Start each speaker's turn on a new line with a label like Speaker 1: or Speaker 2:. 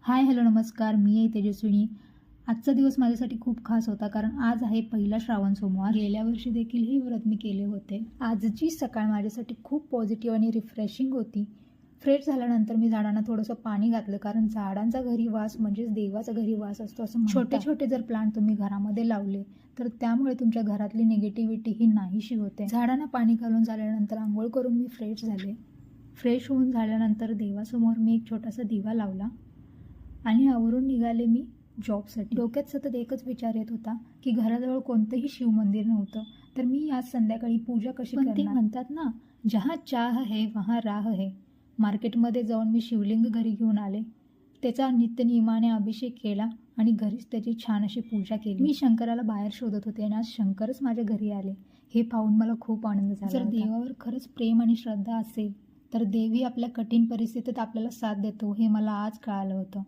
Speaker 1: Hi hello नमस्कार, मी आहे तेजस्विनी. आजचा दिवस माझ्यासाठी खूप खास होता कारण आज आहे पहिला श्रावण सोमवार. गेल्या वर्षी देखील हे व्रत मी केले होते. आजची सकाळ माझ्यासाठी खूप पॉझिटिव्ह आणि रिफ्रेशिंग होती. फ्रेश झाल्यानंतर मी झाडांना थोडंसं पाणी घातलं कारण झाडांचा घरी वास म्हणजेच देवाचा घरी वास असतो असं म्हणतात. छोटे छोटे जर प्लांट तुम्ही घरामध्ये लावले तर त्यामुळे तुमच्या घरातली निगेटिव्हिटी ही नाहीशी होते. झाडांना पाणी घालून झाल्यानंतर आंघोळ करून मी फ्रेश झाले. फ्रेश होऊन झाल्यानंतर देवासमोर मी एक छोटासा दिवा लावला आणि आवरून निघाले मी जॉबसाठी. डोक्यात सतत एकच विचार येत होता की घराजवळ कोणतंही शिवमंदिर नव्हतं, तर मी आज संध्याकाळी पूजा कशी करणार. ते म्हणतात ना, जहाँ चाह है वहाँ राह है. मार्केटमध्ये जाऊन मी शिवलिंग घरी घेऊन आले, त्याचा नित्यनियमाने अभिषेक केला आणि घरीच त्याची छान अशी पूजा केली. मी शंकराला बाहेर शोधत होते आणि आज शंकरच माझ्या घरी आले. हे पाहून मला खूप आनंद झाला. जर देवावर खरंच प्रेम आणि श्रद्धा असेल तर देवी आपल्या कठीण परिस्थितीत आपल्याला साथ देतो हे मला आज कळालं होतं.